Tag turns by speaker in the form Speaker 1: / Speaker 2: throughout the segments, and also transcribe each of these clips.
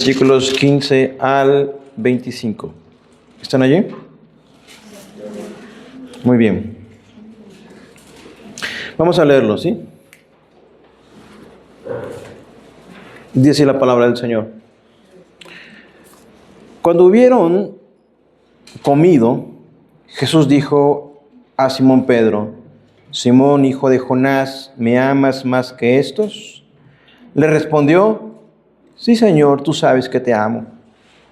Speaker 1: Versículos 15 al 25. ¿Están allí? Muy bien. Vamos a leerlo, ¿sí? Dice la palabra del Señor. Cuando hubieron comido, Jesús dijo a Simón Pedro: Simón, hijo de Jonás, ¿me amas más que estos? Le respondió: Sí, Señor, tú sabes que te amo.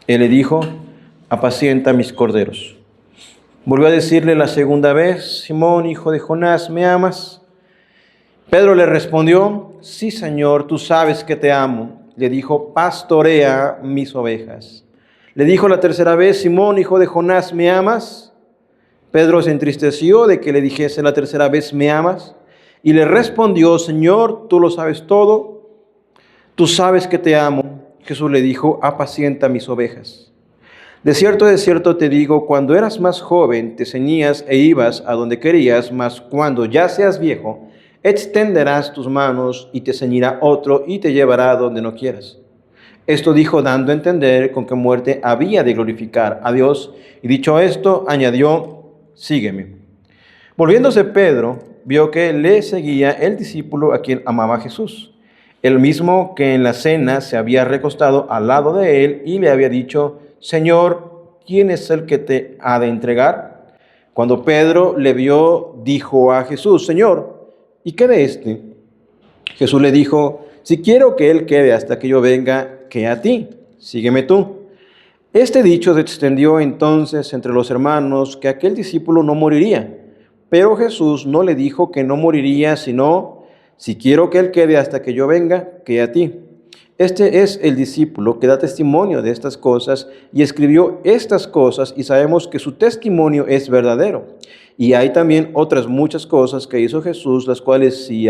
Speaker 1: Él le dijo: apacienta mis corderos. Volvió a decirle la segunda vez: Simón, hijo de Jonás, ¿me amas? Pedro le respondió: Sí, Señor, tú sabes que te amo. Le dijo: pastorea mis ovejas. Le dijo la tercera vez: Simón, hijo de Jonás, ¿me amas? Pedro se entristeció de que le dijese la tercera vez: ¿me amas? Y le respondió: Señor, tú lo sabes todo. Tú sabes que te amo. Jesús le dijo: apacienta mis ovejas. De cierto te digo, cuando eras más joven te ceñías e ibas a donde querías, mas cuando ya seas viejo, extenderás tus manos y te ceñirá otro y te llevará a donde no quieras. Esto dijo dando a entender con qué muerte había de glorificar a Dios, y dicho esto, añadió: sígueme. Volviéndose Pedro, vio que le seguía el discípulo a quien amaba Jesús, el mismo que en la cena se había recostado al lado de él y le había dicho: Señor, ¿quién es el que te ha de entregar? Cuando Pedro le vio, dijo a Jesús: Señor, ¿y qué de este? Jesús le dijo: si quiero que él quede hasta que yo venga, ¿qué a ti? Sígueme tú. Este dicho se extendió entonces entre los hermanos que aquel discípulo no moriría. Pero Jesús no le dijo que no moriría, sino: si quiero que él quede hasta que yo venga, ¿qué a ti? Este es el discípulo que da testimonio de estas cosas y escribió estas cosas, y sabemos que su testimonio es verdadero. Y hay también otras muchas cosas que hizo Jesús, las cuales si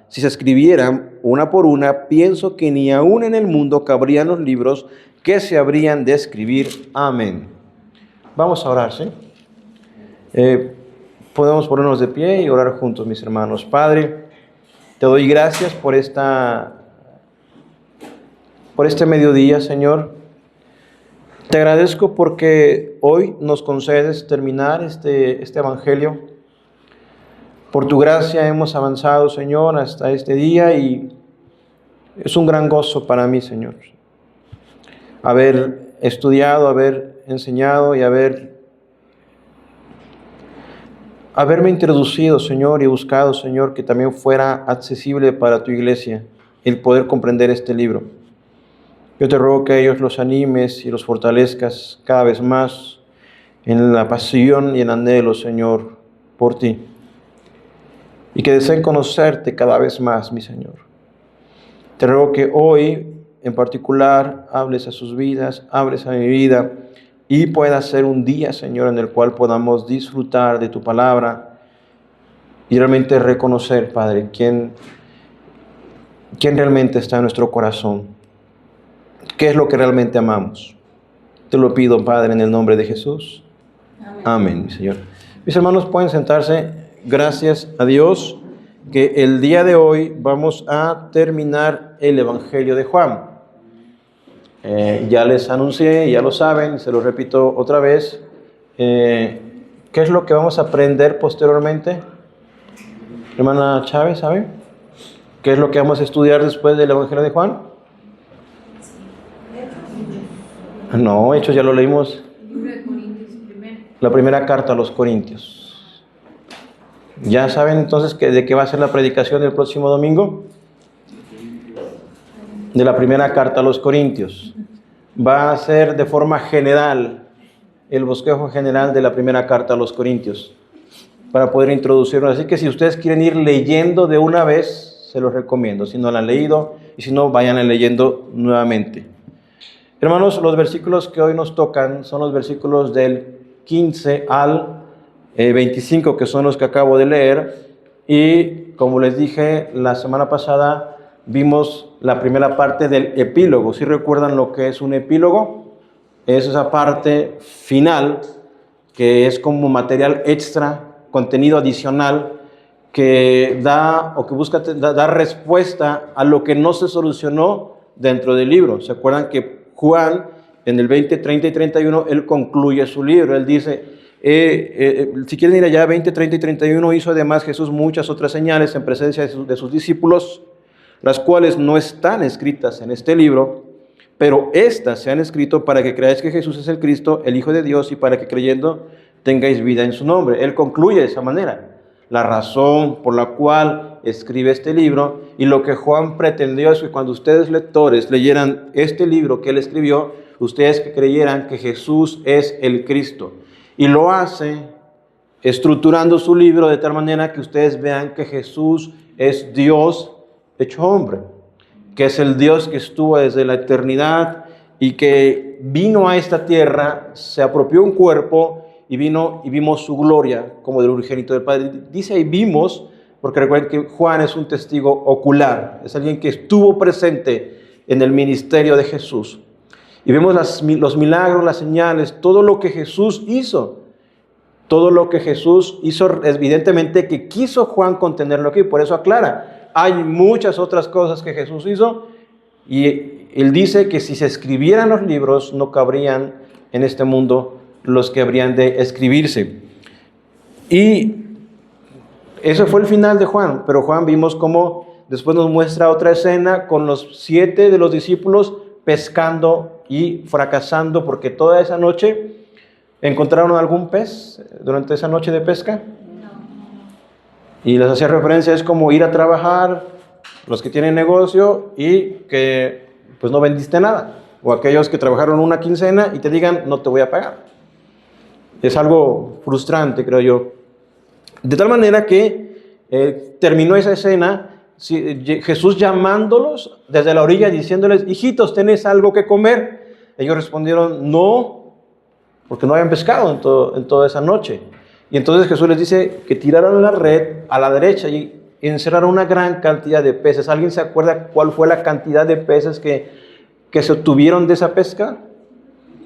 Speaker 1: se escribieran una por una, pienso que ni aún en el mundo cabrían los libros que se habrían de escribir. Amén. Vamos a orar, ¿sí? Podemos ponernos de pie y orar juntos, mis hermanos. Padre, te doy gracias por este mediodía, Señor. Te agradezco porque hoy nos concedes terminar este evangelio. Por tu gracia hemos avanzado, Señor, hasta este día, y es un gran gozo para mí, Señor, haber estudiado, haber enseñado y haberme introducido, Señor, y buscado, Señor, que también fuera accesible para tu iglesia el poder comprender este libro. Yo te ruego que ellos los animes y los fortalezcas cada vez más en la pasión y en anhelo, Señor, por ti. Y que deseen conocerte cada vez más, mi Señor. Te ruego que hoy, en particular, hables a sus vidas, hables a mi vida, y pueda ser un día, Señor, en el cual podamos disfrutar de tu palabra y realmente reconocer, Padre, quién realmente está en nuestro corazón. ¿Qué es lo que realmente amamos? Te lo pido, Padre, en el nombre de Jesús. Amén, mi Señor. Mis hermanos, pueden sentarse. Gracias a Dios que el día de hoy vamos a terminar el Evangelio de Juan. Ya les anuncié, ya lo saben, se lo repito otra vez. ¿Qué es lo que vamos a aprender posteriormente? Hermana Chávez, ¿sabe? ¿Qué es lo que vamos a estudiar después del Evangelio de Juan? No, Hechos ya lo leímos. La primera carta a los Corintios. ¿Ya saben entonces de qué va a ser la predicación del próximo domingo? De la primera carta a los Corintios. Va a ser de forma general, el bosquejo general de la primera carta a los Corintios, para poder introducirnos. Así que si ustedes quieren ir leyendo de una vez, se los recomiendo. Si no la han leído, y si no, vayan leyendo nuevamente. Hermanos, los versículos que hoy nos tocan son los versículos del 15 al 25, que son los que acabo de leer. Y como les dije la semana pasada, vimos la primera parte del epílogo. ¿Sí recuerdan lo que es un epílogo? Es esa parte final que es como material extra, contenido adicional, que da o que busca dar respuesta a lo que no se solucionó dentro del libro. ¿Se acuerdan que Juan, en el 20, 30 y 31, él concluye su libro. Él dice, si quieren ir allá, 20, 30 y 31, hizo además Jesús muchas otras señales en presencia de sus discípulos, las cuales no están escritas en este libro, pero estas se han escrito para que creáis que Jesús es el Cristo, el Hijo de Dios, y para que creyendo tengáis vida en su nombre. Él concluye de esa manera la razón por la cual escribe este libro, y lo que Juan pretendió es que cuando ustedes lectores leyeran este libro que él escribió, ustedes que creyeran que Jesús es el Cristo. Y lo hace estructurando su libro de tal manera que ustedes vean que Jesús es Dios hecho hombre, que es el Dios que estuvo desde la eternidad y que vino a esta tierra, se apropió un cuerpo y vino y vimos su gloria como del unigénito del Padre. Dice ahí vimos, porque recuerden que Juan es un testigo ocular, es alguien que estuvo presente en el ministerio de Jesús. Y vemos los milagros, las señales, todo lo que Jesús hizo. Todo lo que Jesús hizo, evidentemente que quiso Juan contenerlo aquí, por eso aclara. Hay muchas otras cosas que Jesús hizo y él dice que si se escribieran los libros no cabrían en este mundo los que habrían de escribirse. Y ese fue el final de Juan, pero Juan vimos cómo después nos muestra otra escena con los 7 de los discípulos pescando y fracasando porque toda esa noche encontraron algún pez durante esa noche de pesca. Y les hacía referencia, es como ir a trabajar, los que tienen negocio y que pues no vendiste nada, o aquellos que trabajaron una quincena y te digan no te voy a pagar. Es algo frustrante, creo yo. De tal manera que terminó esa escena, Jesús llamándolos desde la orilla diciéndoles, hijitos, ¿tenéis algo que comer? Ellos respondieron, no, porque no habían pescado en toda esa noche. Y entonces Jesús les dice que tiraran la red a la derecha y encerraron una gran cantidad de peces. ¿Alguien se acuerda cuál fue la cantidad de peces que se obtuvieron de esa pesca?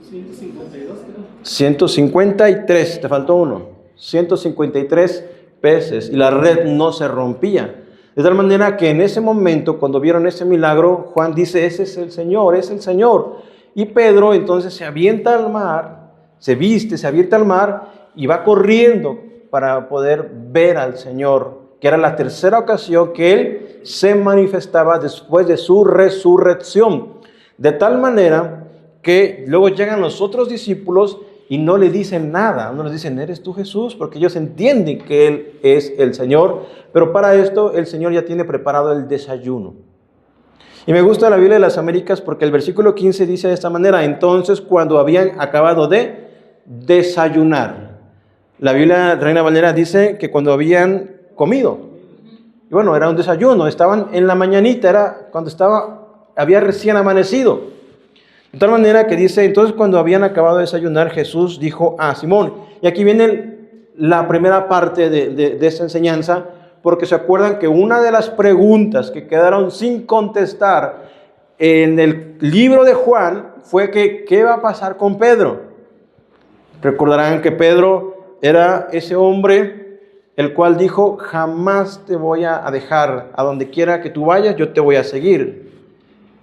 Speaker 2: 152, creo.
Speaker 1: 153, te faltó uno. 153 peces y la red no se rompía. De tal manera que en ese momento, cuando vieron ese milagro, Juan dice, ese es el Señor, es el Señor. Y Pedro entonces se avienta al mar, se viste, se avienta al mar y va corriendo para poder ver al Señor, que era la tercera ocasión que Él se manifestaba después de su resurrección. De tal manera que luego llegan los otros discípulos y no le dicen nada, no les dicen, ¿eres tú Jesús? Porque ellos entienden que Él es el Señor, pero para esto el Señor ya tiene preparado el desayuno. Y me gusta la Biblia de las Américas porque el versículo 15 dice de esta manera, entonces cuando habían acabado de desayunar. La Biblia Reina Valera dice que cuando habían comido. Y bueno, era un desayuno, estaban en la mañanita, era cuando había recién amanecido. De tal manera que dice, entonces cuando habían acabado de desayunar, Jesús dijo a Simón. Y aquí viene la primera parte de esta enseñanza, porque se acuerdan que una de las preguntas que quedaron sin contestar en el libro de Juan fue que, ¿qué va a pasar con Pedro? Recordarán que Pedro era ese hombre el cual dijo, jamás te voy a dejar, a donde quiera que tú vayas, yo te voy a seguir.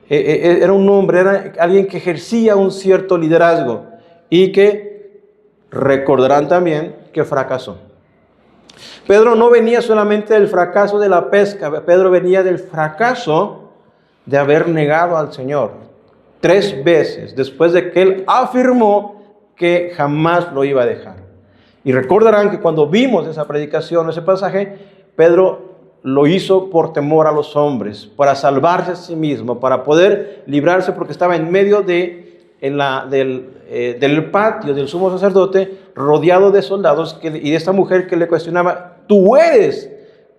Speaker 1: Era un hombre, era alguien que ejercía un cierto liderazgo y que recordarán también que fracasó. Pedro no venía solamente del fracaso de la pesca, Pedro venía del fracaso de haber negado al Señor 3 veces después de que él afirmó que jamás lo iba a dejar. Y recordarán que cuando vimos esa predicación, ese pasaje, Pedro lo hizo por temor a los hombres, para salvarse a sí mismo, para poder librarse, porque estaba en medio del patio del sumo sacerdote, rodeado de soldados y de esta mujer que le cuestionaba, tú eres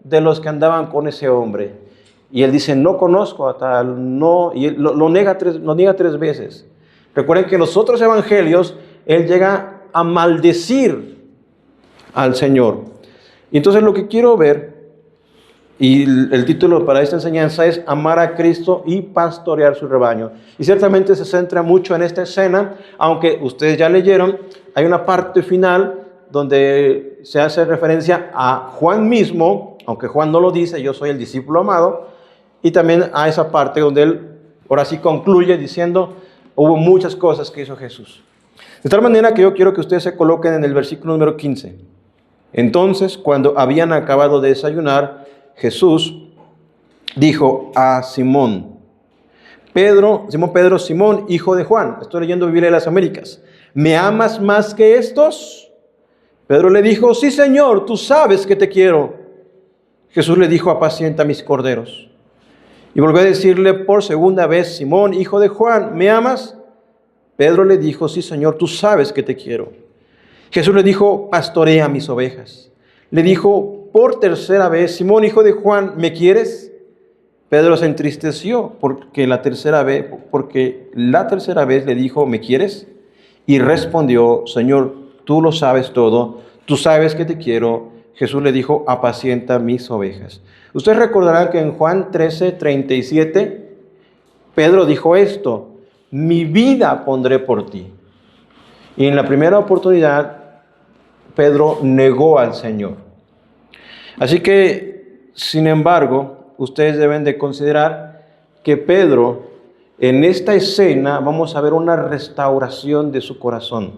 Speaker 1: de los que andaban con ese hombre. Y él dice, no conozco a tal, no, y él lo niega 3 veces. Recuerden que en los otros evangelios, él llega a maldecir al Señor. Y entonces lo que quiero ver, y el título para esta enseñanza es amar a Cristo y pastorear su rebaño. Y ciertamente se centra mucho en esta escena, aunque ustedes ya leyeron, hay una parte final donde se hace referencia a Juan mismo, aunque Juan no lo dice, yo soy el discípulo amado, y también a esa parte donde él ahora sí concluye diciendo, hubo muchas cosas que hizo Jesús. De tal manera que yo quiero que ustedes se coloquen en el versículo número 15. Entonces, cuando habían acabado de desayunar, Jesús dijo a Simón Pedro, Simón, hijo de Juan, estoy leyendo Biblia de las Américas, ¿me amas más que estos? Pedro le dijo, sí, Señor, tú sabes que te quiero. Jesús le dijo, apacienta mis corderos. Y volvió a decirle por segunda vez, Simón, hijo de Juan, ¿me amas? Pedro le dijo, sí, Señor, tú sabes que te quiero. Jesús le dijo, pastorea mis ovejas. Le dijo por tercera vez, Simón, hijo de Juan, ¿me quieres? Pedro se entristeció porque la tercera vez le dijo, ¿me quieres? Y respondió, Señor, tú lo sabes todo, tú sabes que te quiero. Jesús le dijo, apacienta mis ovejas. Ustedes recordarán que en Juan 13:37, Pedro dijo esto, mi vida pondré por ti. Y en la primera oportunidad, Pedro negó al Señor. Así que, sin embargo, ustedes deben de considerar que Pedro, en esta escena, vamos a ver una restauración de su corazón.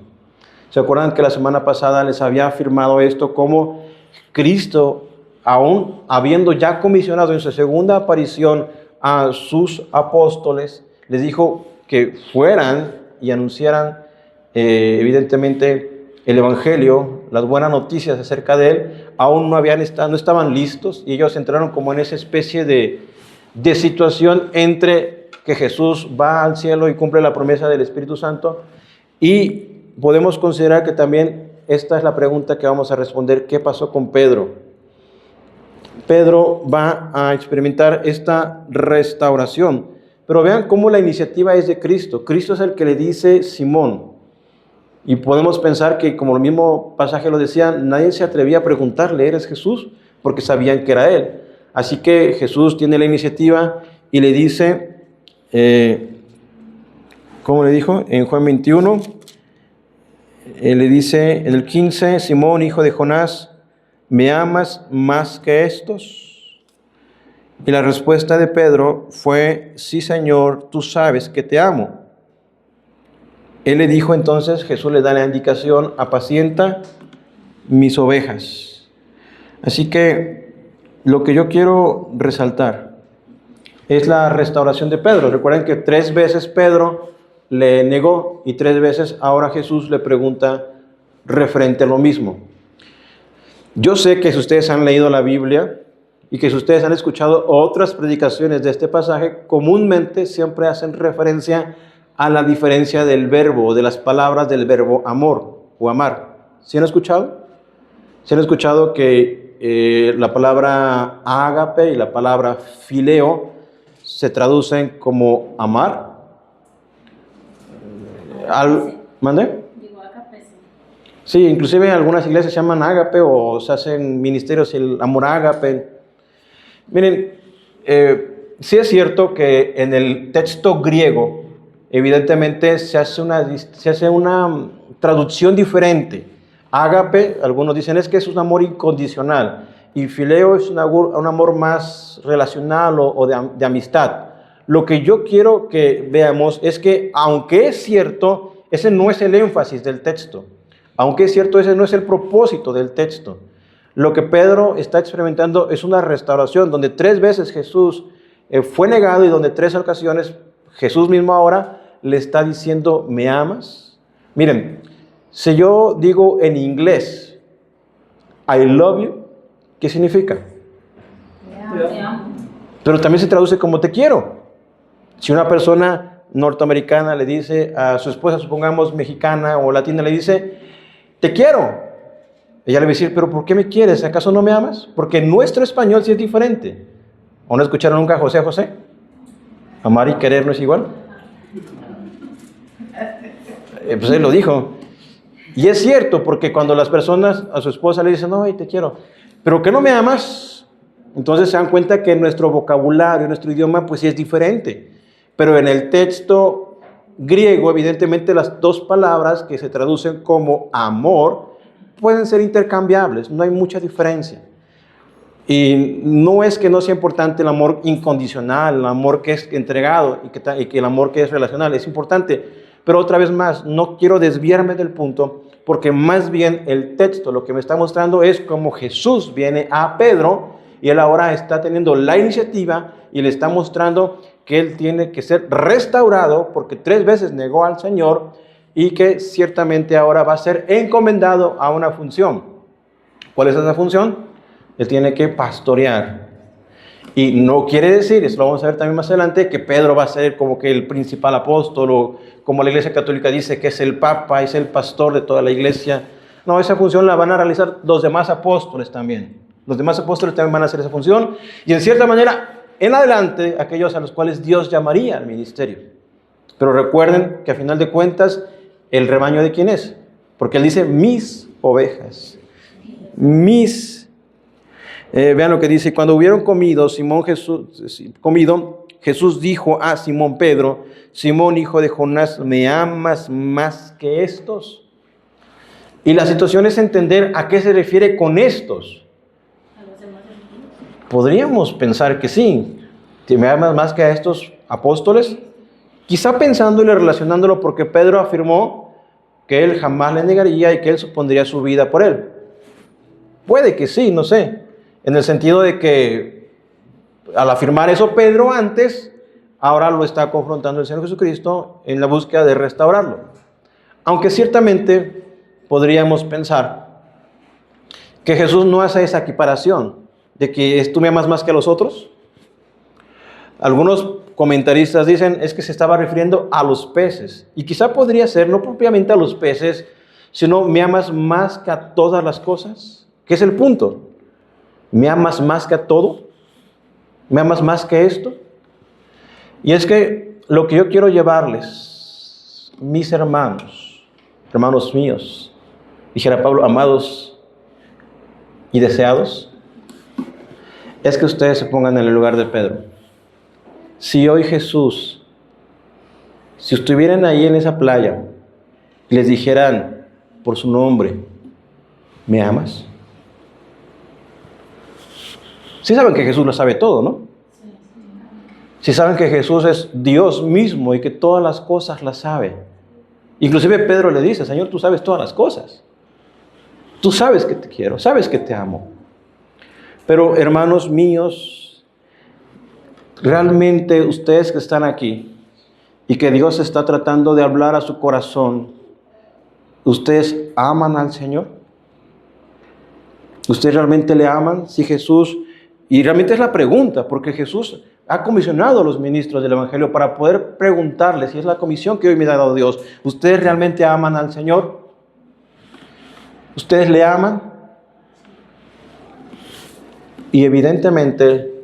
Speaker 1: ¿Se acuerdan que la semana pasada les había afirmado esto? Como Cristo, aún habiendo ya comisionado en su segunda aparición a sus apóstoles, les dijo que fueran y anunciaran evidentemente el Evangelio, las buenas noticias acerca de Él. Aún no estaban listos y ellos entraron como en esa especie de situación entre que Jesús va al cielo y cumple la promesa del Espíritu Santo. Y podemos considerar que también esta es la pregunta que vamos a responder, ¿qué pasó con Pedro? Pedro va a experimentar esta restauración, pero vean cómo la iniciativa es de Cristo. Cristo es el que le dice Simón. Y podemos pensar que, como el mismo pasaje lo decía, nadie se atrevía a preguntarle, ¿eres Jesús? Porque sabían que era Él. Así que Jesús tiene la iniciativa y le dice, ¿cómo le dijo? En Juan 21, le dice en el 15, Simón, hijo de Jonás, ¿me amas más que estos? Y la respuesta de Pedro fue, sí, Señor, tú sabes que te amo. Él le dijo entonces, Jesús le da la indicación, apacienta mis ovejas. Así que lo que yo quiero resaltar es la restauración de Pedro. Recuerden que 3 veces Pedro le negó y 3 veces ahora Jesús le pregunta referente a lo mismo. Yo sé que si ustedes han leído la Biblia y que si ustedes han escuchado otras predicaciones de este pasaje, comúnmente siempre hacen referencia a la diferencia del verbo, de las palabras del verbo amor o amar. ¿Sí han escuchado? ¿Sí han escuchado que la palabra ágape y la palabra fileo se traducen como amar? ¿Mande?
Speaker 3: Digo, ágape,
Speaker 1: Sí, inclusive en algunas iglesias se llaman ágape o se hacen ministerios el amor ágape. Miren, sí es cierto que en el texto griego evidentemente se hace una traducción diferente. Ágape, algunos dicen, es que es un amor incondicional. Y fileo es un amor más relacional o de amistad. Lo que yo quiero que veamos es que, aunque es cierto, ese no es el énfasis del texto. Aunque es cierto, ese no es el propósito del texto. Lo que Pedro está experimentando es una restauración, donde 3 veces Jesús fue negado y donde 3 ocasiones Jesús mismo ahora le está diciendo, ¿me amas? Miren, si yo digo en inglés, I love you, ¿qué significa?
Speaker 3: te amo.
Speaker 1: Pero también se traduce como te quiero. Si una persona norteamericana le dice a su esposa, supongamos mexicana o latina, le dice, te quiero. Ella le va a decir, pero ¿por qué me quieres? ¿Acaso no me amas? Porque nuestro español sí es diferente. ¿O no escucharon nunca a José? Amar y querer no es igual. Pues él lo dijo. Y es cierto, porque cuando las personas a su esposa le dicen, no, te quiero, pero que no me amas, entonces se dan cuenta que nuestro vocabulario, nuestro idioma, pues sí es diferente. Pero en el texto griego, evidentemente las 2 palabras que se traducen como amor pueden ser intercambiables, no hay mucha diferencia. Y no es que no sea importante el amor incondicional, el amor que es entregado y que el amor que es relacional, es importante. Pero otra vez más, no quiero desviarme del punto, porque más bien el texto lo que me está mostrando es cómo Jesús viene a Pedro y él ahora está teniendo la iniciativa y le está mostrando que él tiene que ser restaurado porque 3 veces negó al Señor y que ciertamente ahora va a ser encomendado a una función. ¿Cuál es esa función? Él tiene que pastorear. Y no quiere decir, eso lo vamos a ver también más adelante, que Pedro va a ser como que el principal apóstol o como la Iglesia Católica dice que es el Papa, es el pastor de toda la Iglesia. No, esa función la van a realizar los demás apóstoles también. Los demás apóstoles también van a hacer esa función y en cierta manera, en adelante, aquellos a los cuales Dios llamaría al ministerio. Pero recuerden que a final de cuentas, ¿el rebaño de quién es? Porque él dice, mis ovejas, vean lo que dice, cuando hubieron comido, Jesús dijo a Simón Pedro, Simón, hijo de Jonás, ¿me amas más que estos? Y la situación es entender a qué se refiere con estos. Podríamos pensar que sí, ¿te me amas más que a estos apóstoles? Quizá pensándolo y relacionándolo porque Pedro afirmó que él jamás le negaría y que él supondría su vida por él. Puede que sí, no sé. En el sentido de que al afirmar eso Pedro antes, ahora lo está confrontando el Señor Jesucristo en la búsqueda de restaurarlo. Aunque ciertamente podríamos pensar que Jesús no hace esa equiparación de que tú me amas más que a los otros. Algunos comentaristas dicen es que se estaba refiriendo a los peces. Y quizá podría ser no propiamente a los peces, sino me amas más que a todas las cosas. ¿Qué es el punto? ¿Me amas más que a todo? ¿Me amas más que esto? Y es que lo que yo quiero llevarles, mis hermanos, hermanos míos, dijera Pablo, amados y deseados, es que ustedes se pongan en el lugar de Pedro. Si hoy Jesús, si estuvieran ahí en esa playa y les dijeran por su nombre, ¿me amas? Sí saben que Jesús lo sabe todo, ¿no? Sí saben que Jesús es Dios mismo y que todas las cosas las sabe. Inclusive Pedro le dice, Señor, tú sabes todas las cosas. Tú sabes que te quiero, sabes que te amo. Pero hermanos míos, realmente ustedes que están aquí y que Dios está tratando de hablar a su corazón, ¿ustedes aman al Señor? ¿Ustedes realmente le aman? Si Jesús... Y realmente es la pregunta, porque Jesús ha comisionado a los ministros del Evangelio para poder preguntarles, y es la comisión que hoy me ha dado Dios, ¿ustedes realmente aman al Señor? ¿Ustedes le aman? Y evidentemente,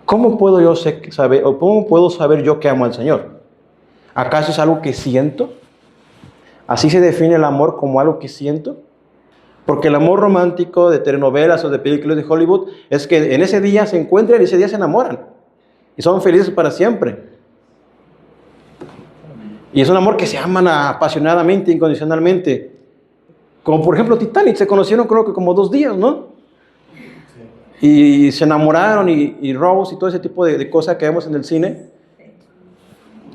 Speaker 1: ¿cómo puedo saber yo que amo al Señor? ¿Acaso es algo que siento? ¿Así se define el amor, como algo que siento? Porque el amor romántico de telenovelas o de películas de Hollywood es que en ese día se encuentran y ese día se enamoran. Y son felices para siempre. Y es un amor que se aman apasionadamente, incondicionalmente. Como por ejemplo Titanic, se conocieron creo que como 2 días, ¿no? Y se enamoraron y Rose y todo ese tipo de cosas que vemos en el cine.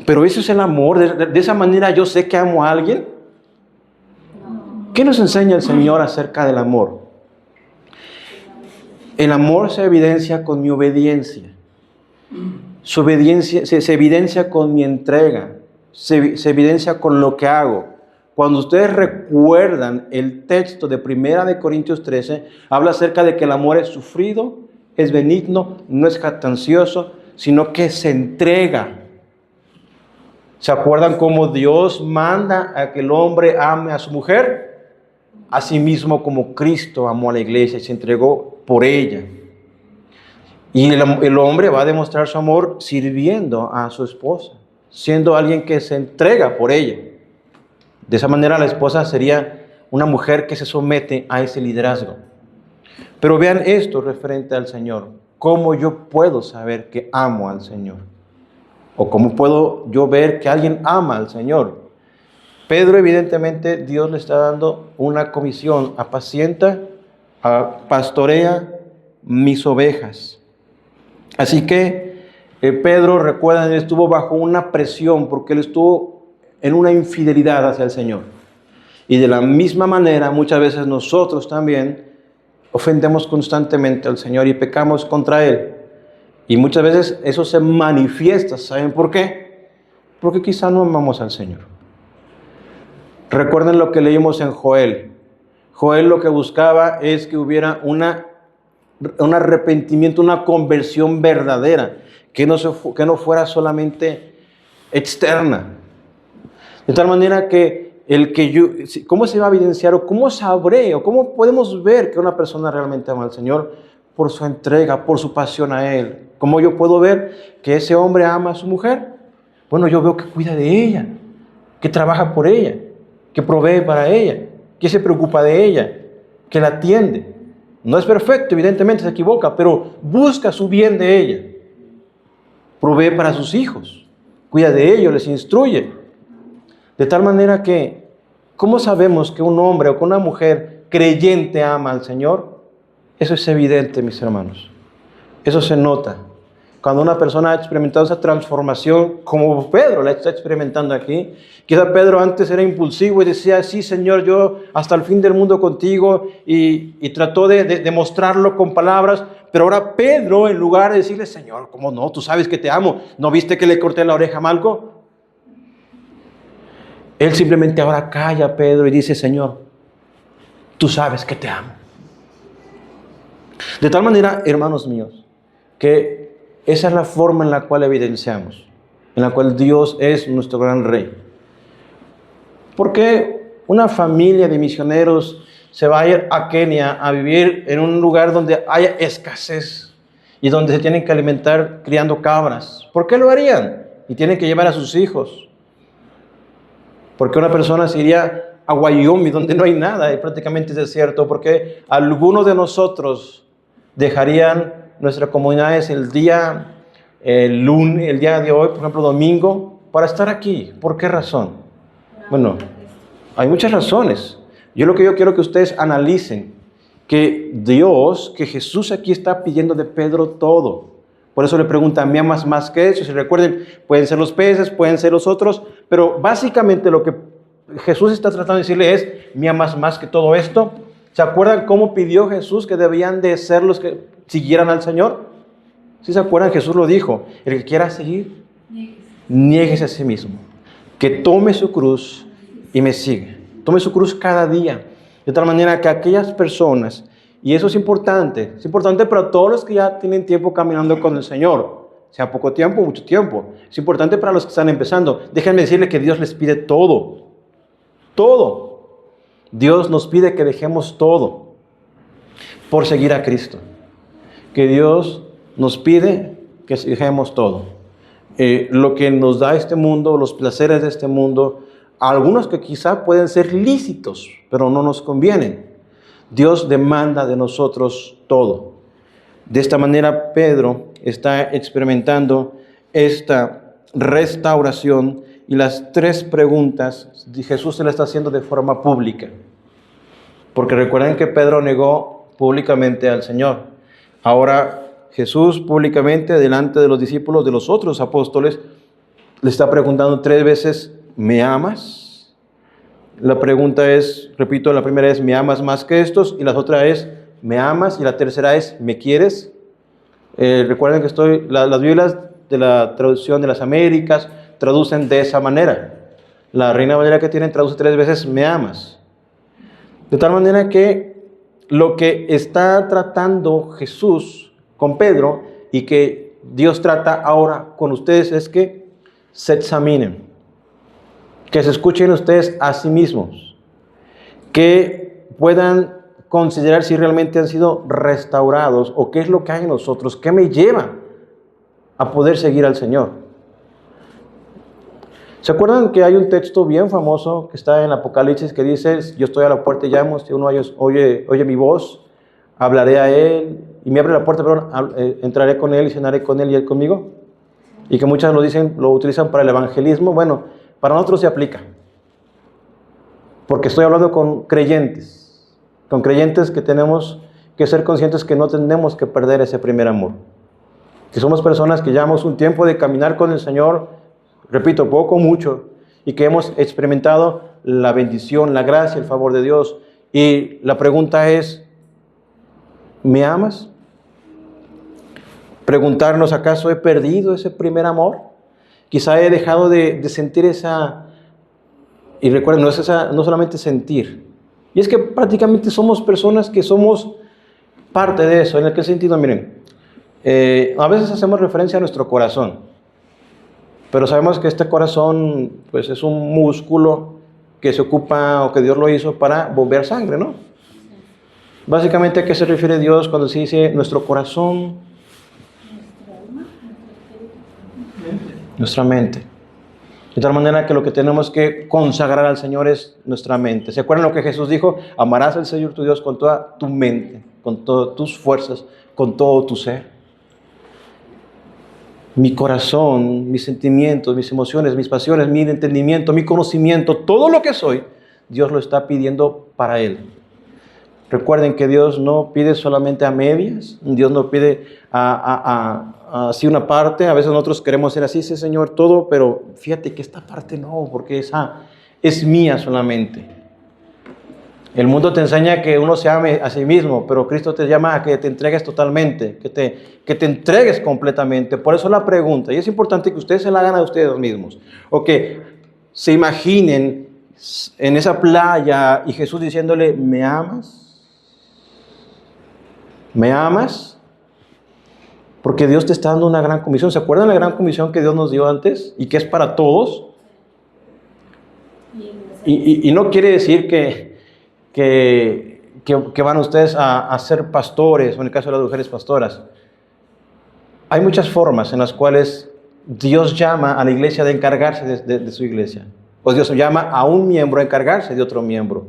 Speaker 1: Pero eso es el amor. De esa manera yo sé que amo a alguien. ¿Qué nos enseña el Señor acerca del amor? El amor se evidencia con mi obediencia. Su obediencia se evidencia con mi entrega. Se evidencia con lo que hago. Cuando ustedes recuerdan el texto de 1 Corintios 13, habla acerca de que el amor es sufrido, es benigno, no es jactancioso, sino que se entrega. ¿Se acuerdan cómo Dios manda a que el hombre ame a su mujer? Asimismo como Cristo amó a la iglesia y se entregó por ella. Y el hombre va a demostrar su amor sirviendo a su esposa, siendo alguien que se entrega por ella. De esa manera la esposa sería una mujer que se somete a ese liderazgo. Pero vean esto referente al Señor. ¿Cómo yo puedo saber que amo al Señor? ¿O cómo puedo yo ver que alguien ama al Señor? Pedro, evidentemente, Dios le está dando una comisión: apacienta, pastorea mis ovejas. Así que Pedro, recuerdan, él estuvo bajo una presión porque él estuvo en una infidelidad hacia el Señor. Y de la misma manera, muchas veces nosotros también ofendemos constantemente al Señor y pecamos contra Él. Y muchas veces eso se manifiesta. ¿Saben por qué? Porque quizá no amamos al Señor. Recuerden lo que leímos en Joel. Joel lo que buscaba es que hubiera un arrepentimiento, una conversión verdadera, que no fuera solamente externa. De tal manera que ¿cómo se va a evidenciar o cómo sabré o cómo podemos ver que una persona realmente ama al Señor? Por su entrega, por su pasión a Él. ¿Cómo yo puedo ver que ese hombre ama a su mujer? Bueno, yo veo que cuida de ella, que trabaja por ella, que provee para ella, que se preocupa de ella, que la atiende. No es perfecto, evidentemente se equivoca, pero busca su bien de ella. Provee para sus hijos, cuida de ellos, les instruye. De tal manera que, ¿cómo sabemos que un hombre o que una mujer creyente ama al Señor? Eso es evidente, mis hermanos. Eso se nota. Cuando una persona ha experimentado esa transformación, como Pedro la está experimentando aquí, quizá Pedro antes era impulsivo y decía, sí, Señor, yo hasta el fin del mundo contigo, y trató de demostrarlo con palabras, pero ahora Pedro, en lugar de decirle, Señor, ¿cómo no? Tú sabes que te amo. ¿No viste que le corté la oreja a Malco? Él simplemente ahora calla a Pedro y dice, Señor, tú sabes que te amo. De tal manera, hermanos míos, que esa es la forma en la cual evidenciamos, en la cual Dios es nuestro gran Rey. ¿Por qué una familia de misioneros se va a ir a Kenia a vivir en un lugar donde haya escasez y donde se tienen que alimentar criando cabras? ¿Por qué lo harían? Y tienen que llevar a sus hijos. ¿Por qué una persona se iría a Wyoming, donde no hay nada y prácticamente es desierto? Porque algunos de nosotros dejarían nuestras comunidades el día de hoy, por ejemplo, domingo, para estar aquí. ¿Por qué razón? Bueno, hay muchas razones. Yo quiero que ustedes analicen que que Jesús aquí está pidiendo de Pedro todo. Por eso le preguntan, ¿me amas más que eso? Si recuerden, pueden ser los peces, pueden ser los otros, pero básicamente lo que Jesús está tratando de decirle es, ¿me amas más que todo esto? ¿Se acuerdan cómo pidió Jesús que debían de ser los que siguieran al Señor? ¿Sí se acuerdan? Jesús lo dijo, el que quiera seguir, niéguese a sí mismo, que tome su cruz y me sigue. Tome su cruz cada día, de tal manera que aquellas personas, y eso es importante para todos los que ya tienen tiempo caminando con el Señor, sea poco tiempo o mucho tiempo. Es importante para los que están empezando. Déjenme decirle que Dios les pide todo. Dios nos pide que dejemos todo por seguir a Cristo. Que Dios nos pide que dejemos todo. Lo que nos da este mundo, los placeres de este mundo, algunos que quizá pueden ser lícitos, pero no nos convienen. Dios demanda de nosotros todo. De esta manera, Pedro está experimentando esta restauración y las tres preguntas Jesús se las está haciendo de forma pública. Porque recuerden que Pedro negó públicamente al Señor. Ahora Jesús públicamente, delante de los discípulos de los otros apóstoles, le está preguntando 3 veces, ¿me amas? La pregunta es, repito, la primera es, ¿me amas más que estos? Y la otra es, ¿me amas? Y la tercera es, ¿me quieres? Recuerden que las Biblias de la traducción de las Américas traducen de esa manera. La Reina Valera que tienen traduce 3 veces, ¿me amas? De tal manera que lo que está tratando Jesús con Pedro y que Dios trata ahora con ustedes es que se examinen, que se escuchen ustedes a sí mismos, que puedan considerar si realmente han sido restaurados o qué es lo que hay en nosotros, qué me lleva a poder seguir al Señor. ¿Se acuerdan que hay un texto bien famoso que está en Apocalipsis que dice, yo estoy a la puerta y llamo, si uno oye mi voz, hablaré a él y me abre la puerta, entraré con él y cenaré con él y él conmigo? Y que muchas lo utilizan para el evangelismo. Bueno, para nosotros se aplica, porque estoy hablando con creyentes que tenemos que ser conscientes que no tenemos que perder ese primer amor. Que somos personas que llevamos un tiempo de caminar con el Señor, repito, poco o mucho, y que hemos experimentado la bendición, la gracia, el favor de Dios. Y la pregunta es, ¿me amas? Preguntarnos, ¿acaso he perdido ese primer amor? Quizá he dejado de sentir esa... Y recuerden, no solamente sentir. Y es que prácticamente somos personas que somos parte de eso. ¿En qué sentido? Miren, a veces hacemos referencia a nuestro corazón. Pero sabemos que este corazón pues, es un músculo que se ocupa o que Dios lo hizo para bombear sangre, ¿no? Básicamente, ¿a qué se refiere Dios cuando se dice nuestro corazón? Nuestra mente. De tal manera que lo que tenemos que consagrar al Señor es nuestra mente. ¿Se acuerdan lo que Jesús dijo? Amarás al Señor tu Dios con toda tu mente, con todas tus fuerzas, con todo tu ser. Mi corazón, mis sentimientos, mis emociones, mis pasiones, mi entendimiento, mi conocimiento, todo lo que soy, Dios lo está pidiendo para Él. Recuerden que Dios no pide solamente a medias, Dios no pide así una parte. A veces nosotros queremos ser así, sí Señor, todo, pero fíjate que esta parte no, porque esa es mía solamente. El mundo te enseña que uno se ame a sí mismo, pero Cristo te llama a que te entregues totalmente, que te entregues completamente. Por eso la pregunta, y es importante que ustedes se la hagan a ustedes mismos, o que se imaginen en esa playa y Jesús diciéndole, ¿me amas? ¿Me amas? Porque Dios te está dando una gran comisión. ¿Se acuerdan la gran comisión que Dios nos dio antes? Y que es para todos. Y no quiere decir que van ustedes a ser pastores, o en el caso de las mujeres pastoras. Hay muchas formas en las cuales Dios llama a la iglesia de encargarse de su iglesia. O Dios llama a un miembro a encargarse de otro miembro.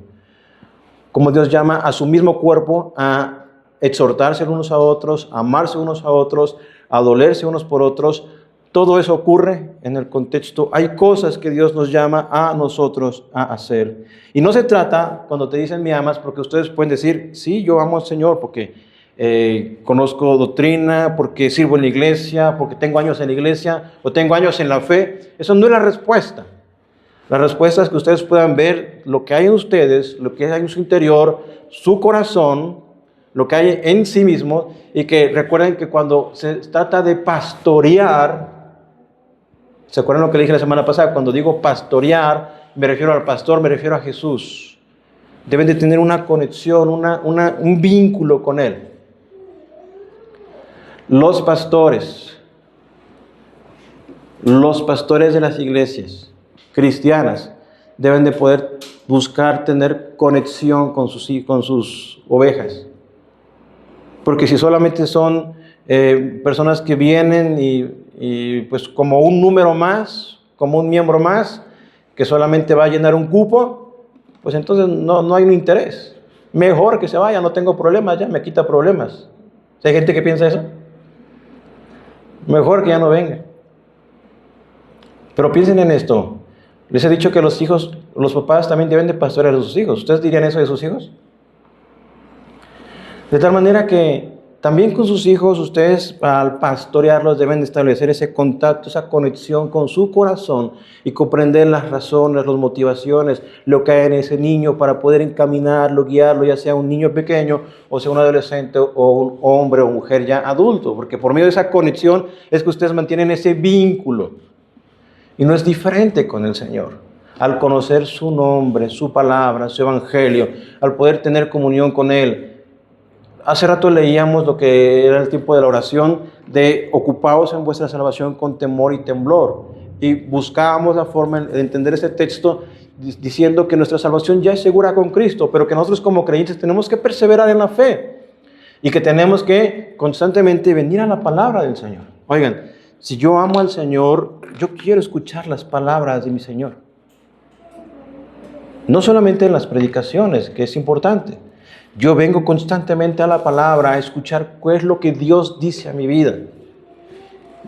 Speaker 1: Como Dios llama a su mismo cuerpo a exhortarse unos a otros, a amarse unos a otros, a dolerse unos por otros. Todo eso ocurre en el contexto. Hay cosas que Dios nos llama a nosotros a hacer. Y no se trata, cuando te dicen me amas, porque ustedes pueden decir, sí, yo amo al Señor porque conozco doctrina, porque sirvo en la iglesia, porque tengo años en la iglesia, o tengo años en la fe. Eso no es la respuesta. La respuesta es que ustedes puedan ver lo que hay en ustedes, lo que hay en su interior, su corazón, lo que hay en sí mismo, y que recuerden que cuando se trata de pastorear, ¿se acuerdan lo que le dije la semana pasada? Cuando digo pastorear, me refiero al pastor, me refiero a Jesús. Deben de tener una conexión, un vínculo con Él. Los pastores de las iglesias cristianas deben de poder buscar tener conexión con sus ovejas. Porque si solamente son personas que vienen y pues como un número más, como un miembro más, que solamente va a llenar un cupo, pues entonces no hay un interés. Mejor que se vaya, no tengo problemas, ya me quita problemas. ¿Hay gente que piensa eso? Mejor que ya no venga. Pero piensen en esto. Les he dicho que los papás también deben de pastorear a sus hijos. ¿Ustedes dirían eso de sus hijos? De tal manera que también con sus hijos, ustedes al pastorearlos deben de establecer ese contacto, esa conexión con su corazón y comprender las razones, las motivaciones, lo que hay en ese niño para poder encaminarlo, guiarlo, ya sea un niño pequeño o sea un adolescente o un hombre o mujer ya adulto. Porque por medio de esa conexión es que ustedes mantienen ese vínculo. Y no es diferente con el Señor. Al conocer su nombre, su palabra, su evangelio, al poder tener comunión con Él. Hace rato leíamos lo que era el tiempo de la oración, de ocupaos en vuestra salvación con temor y temblor. Y buscábamos la forma de entender ese texto diciendo que nuestra salvación ya es segura con Cristo, pero que nosotros como creyentes tenemos que perseverar en la fe. Y que tenemos que constantemente venir a la palabra del Señor. Oigan, si yo amo al Señor, yo quiero escuchar las palabras de mi Señor. No solamente en las predicaciones, que es importante. Yo vengo constantemente a la palabra a escuchar qué es lo que Dios dice a mi vida.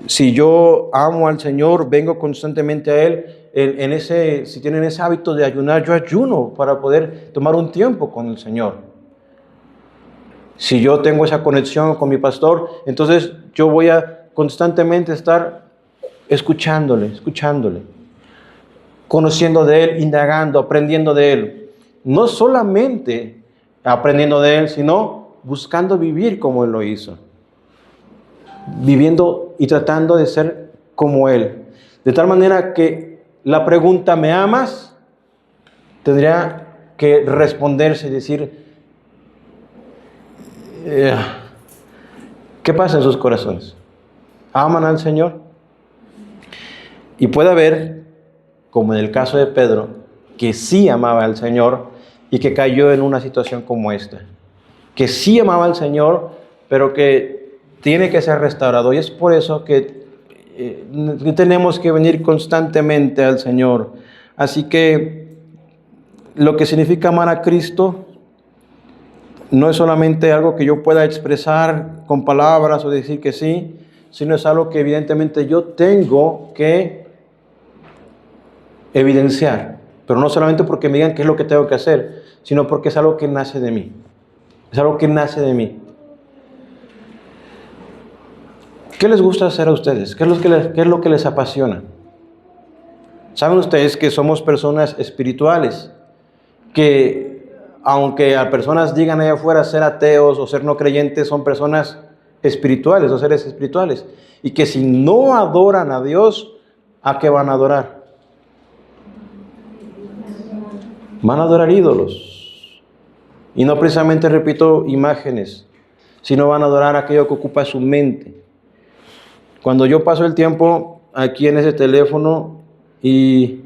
Speaker 1: Si yo amo al Señor, vengo constantemente a Él. Si tienen ese hábito de ayunar, yo ayuno para poder tomar un tiempo con el Señor. Si yo tengo esa conexión con mi pastor, entonces yo voy a constantemente estar escuchándole, conociendo de Él, indagando, aprendiendo de Él. No solamente aprendiendo de Él, sino buscando vivir como Él lo hizo. Viviendo y tratando de ser como Él. De tal manera que la pregunta ¿me amas? Tendría que responderse y decir ¿qué pasa en sus corazones? ¿Aman al Señor? Y puede haber, como en el caso de Pedro, que sí amaba al Señor y que cayó en una situación como esta. Que sí amaba al Señor, pero que tiene que ser restaurado. Y es por eso que tenemos que venir constantemente al Señor. Así que lo que significa amar a Cristo no es solamente algo que yo pueda expresar con palabras o decir que sí, sino es algo que evidentemente yo tengo que evidenciar. Pero no solamente porque me digan qué es lo que tengo que hacer, sino porque es algo que nace de mí. Es algo que nace de mí. ¿Qué les gusta hacer a ustedes? ¿Qué es lo que les apasiona? Saben ustedes que somos personas espirituales, que aunque a personas digan allá afuera ser ateos o ser no creyentes, son personas espirituales o seres espirituales. Y que si no adoran a Dios, ¿a qué van a adorar? Van a adorar ídolos. Y no precisamente, repito, imágenes, sino van a adorar aquello que ocupa su mente. Cuando yo paso el tiempo aquí en ese teléfono y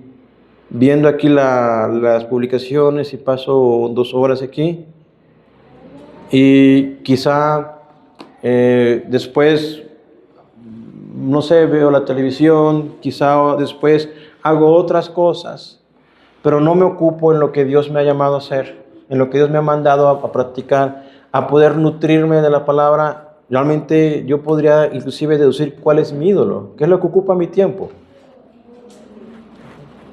Speaker 1: viendo aquí las publicaciones y paso 2 horas aquí y quizá después, no sé, veo la televisión, quizá después hago otras cosas, pero no me ocupo en lo que Dios me ha llamado a hacer, en lo que Dios me ha mandado a practicar, a poder nutrirme de la palabra. Realmente yo podría inclusive deducir cuál es mi ídolo, qué es lo que ocupa mi tiempo.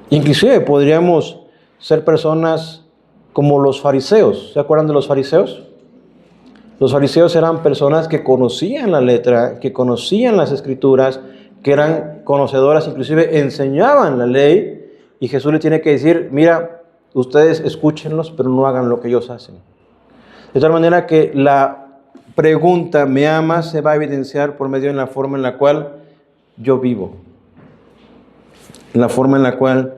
Speaker 1: Inclusive podríamos ser personas como los fariseos. ¿Se acuerdan de los fariseos? Los fariseos eran personas que conocían la letra, que conocían las escrituras, que eran conocedoras, inclusive enseñaban la ley. Y Jesús le tiene que decir, mira, ustedes escúchenlos, pero no hagan lo que ellos hacen. De tal manera que la pregunta, ¿me amas?, se va a evidenciar por medio de la forma en la cual yo vivo. La forma en la cual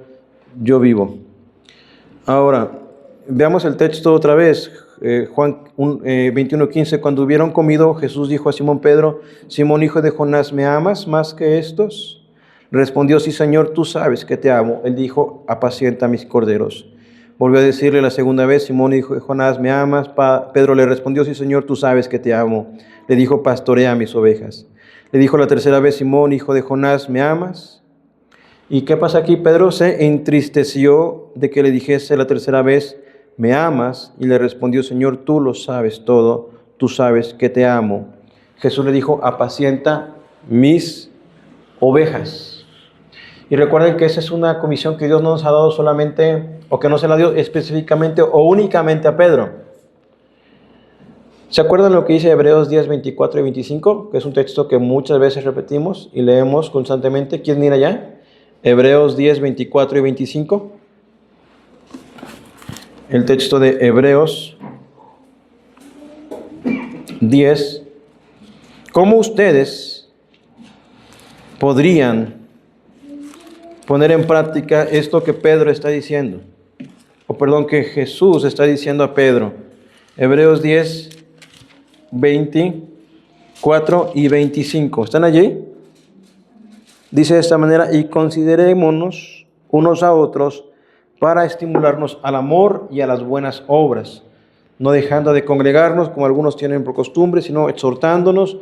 Speaker 1: yo vivo. Ahora, veamos el texto otra vez. Juan 21:15. Cuando hubieron comido, Jesús dijo a Simón Pedro, Simón, hijo de Jonás, ¿me amas más que estos? Respondió, sí, Señor, tú sabes que te amo. Él dijo, apacienta mis corderos. Volvió a decirle la segunda vez, Simón, hijo de Jonás, ¿me amas? Pedro le respondió, sí, Señor, tú sabes que te amo. Le dijo, pastorea mis ovejas. Le dijo la tercera vez, Simón, hijo de Jonás, ¿me amas? ¿Y qué pasa aquí? Pedro se entristeció de que le dijese la tercera vez, ¿me amas? Y le respondió, Señor, tú lo sabes todo, tú sabes que te amo. Jesús le dijo, apacienta mis ovejas. Y recuerden que esa es una comisión que Dios no nos ha dado solamente, o que no se la dio específicamente o únicamente a Pedro. ¿Se acuerdan lo que dice Hebreos 10, 24 y 25? Que es un texto que muchas veces repetimos y leemos constantemente. ¿Quién mira allá? Hebreos 10, 24 y 25. El texto de Hebreos 10. ¿Cómo ustedes podrían poner en práctica esto que Pedro está diciendo? O perdón, que Jesús está diciendo a Pedro. Hebreos 10, 24 y 25. ¿Están allí? Dice de esta manera, y considerémonos unos a otros para estimularnos al amor y a las buenas obras, no dejando de congregarnos como algunos tienen por costumbre, sino exhortándonos,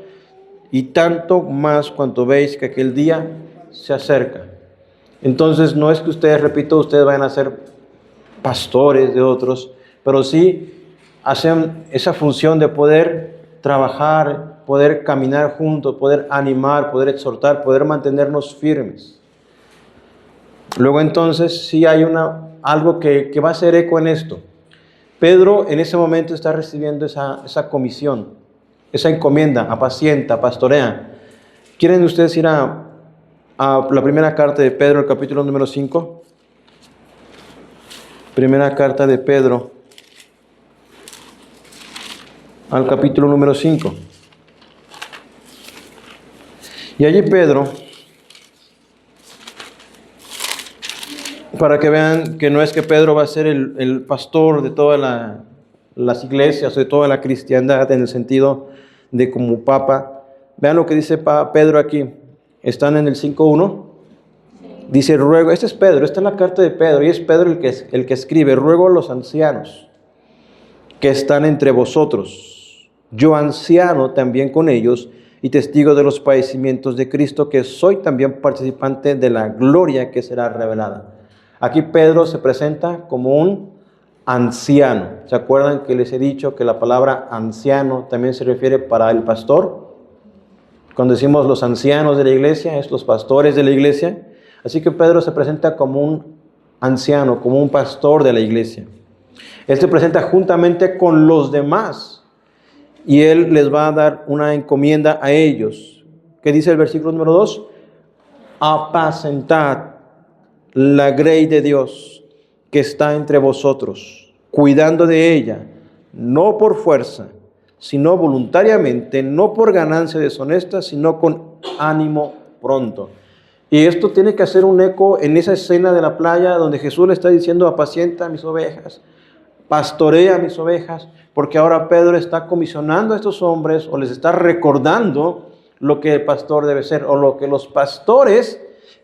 Speaker 1: y tanto más cuanto veis que aquel día se acerca. Entonces no es que ustedes, repito, ustedes vayan a ser pastores de otros, pero sí hacen esa función de poder trabajar, poder caminar juntos, poder animar, poder exhortar, poder mantenernos firmes. Luego entonces sí hay algo que va a hacer eco en esto. Pedro en ese momento está recibiendo esa comisión, esa encomienda: apacienta, pastorea. ¿Quieren ustedes ir a la primera carta de Pedro, el capítulo número 5? Primera carta de Pedro, al capítulo número 5. Y allí Pedro, para que vean que no es que Pedro va a ser el pastor de todas las iglesias, de toda la cristiandad, en el sentido de como papa. Vean lo que dice Pedro aquí. Están en el 5:1. Dice: ruego, este es Pedro, esta es la carta de Pedro, y es Pedro el que escribe: ruego a los ancianos que están entre vosotros, yo anciano también con ellos, y testigo de los padecimientos de Cristo, que soy también participante de la gloria que será revelada. Aquí Pedro se presenta como un anciano. ¿Se acuerdan que les he dicho que la palabra anciano también se refiere para el pastor? Cuando decimos los ancianos de la iglesia, es los pastores de la iglesia. Así que Pedro se presenta como un anciano, como un pastor de la iglesia. Él se presenta juntamente con los demás y él les va a dar una encomienda a ellos. ¿Qué dice el versículo número 2? Apacentad la grey de Dios que está entre vosotros, cuidando de ella, no por fuerza, sino voluntariamente, no por ganancia deshonesta, sino con ánimo pronto. Y esto tiene que hacer un eco en esa escena de la playa donde Jesús le está diciendo: apacienta mis ovejas, pastorea mis ovejas, porque ahora Pedro está comisionando a estos hombres, o les está recordando lo que el pastor debe ser, o lo que los pastores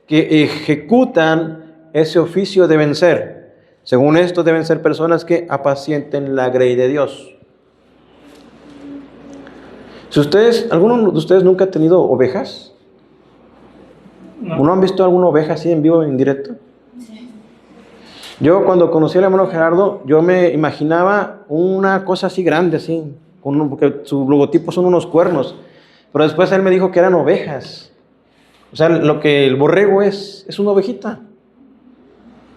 Speaker 1: que ejecutan ese oficio deben ser. Según esto, deben ser personas que apacienten la grey de Dios. Si alguno de ustedes nunca ha tenido ovejas, ¿no han visto alguna oveja así en vivo, en directo? Sí. Yo cuando conocí al hermano Gerardo, yo me imaginaba una cosa así grande, así, porque su logotipo son unos cuernos, pero después él me dijo que eran ovejas. O sea, lo que el borrego es una ovejita.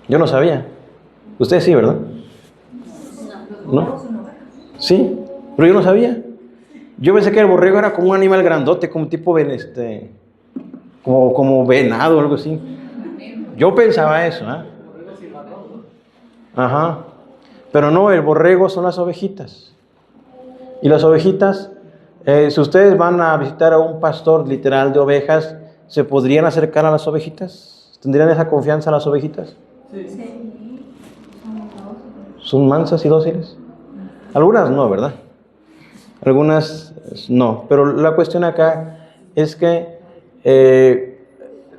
Speaker 1: Yo no sabía. Ustedes sí, ¿verdad? ¿No? Sí, pero yo no sabía. Yo pensé que el borrego era como un animal grandote, como tipo como venado o algo así. Yo pensaba eso, ¿eh? Ajá. Pero no, el borrego son las ovejitas. Y las ovejitas, si ustedes van a visitar a un pastor literal de ovejas, ¿se podrían acercar a las ovejitas? ¿Tendrían esa confianza a las ovejitas? Sí. ¿Son mansas y dóciles? Algunas no, ¿verdad? Algunas no. Pero la cuestión acá es que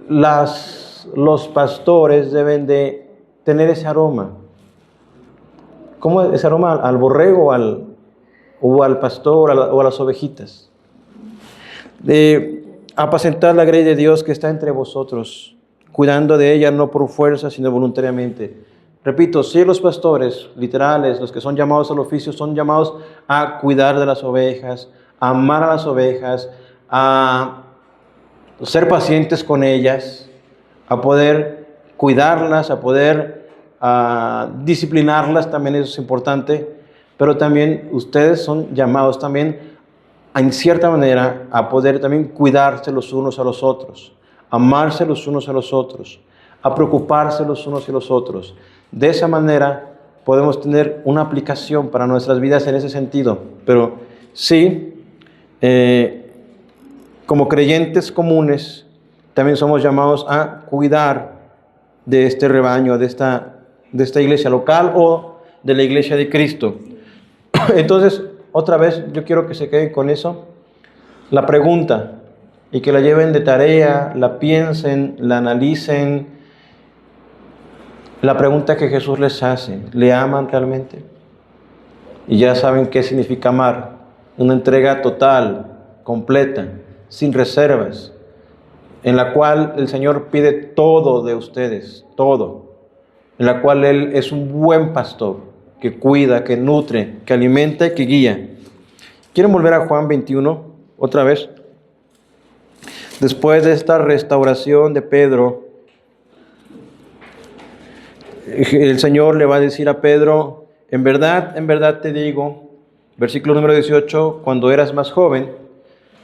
Speaker 1: los pastores deben de tener ese aroma. ¿Cómo ese aroma? ¿Al borrego o al pastor o a las ovejitas? De apacentar la grey de Dios que está entre vosotros, cuidando de ella no por fuerza, sino voluntariamente. Repito, si los pastores literales, los que son llamados al oficio, son llamados a cuidar de las ovejas, a amar a las ovejas, a ser pacientes con ellas, a poder cuidarlas, a poder disciplinarlas, también eso es importante, pero también ustedes son llamados también en cierta manera a poder también cuidarse los unos a los otros, amarse los unos a los otros, a preocuparse los unos y los otros. De esa manera podemos tener una aplicación para nuestras vidas en ese sentido. Pero sí, como creyentes comunes, también somos llamados a cuidar de este rebaño, de esta iglesia local o de la iglesia de Cristo. Entonces, otra vez, yo quiero que se queden con eso. La pregunta, y que la lleven de tarea, la piensen, la analicen. La pregunta que Jesús les hace: ¿le aman realmente? Y ya saben qué significa amar: una entrega total, completa, sin reservas, en la cual el Señor pide todo de ustedes, todo, en la cual Él es un buen pastor, que cuida, que nutre, que alimenta y que guía. ¿Quieren volver a Juan 21 otra vez? Después de esta restauración de Pedro, el Señor le va a decir a Pedro en verdad te digo, versículo número 18, cuando eras más joven,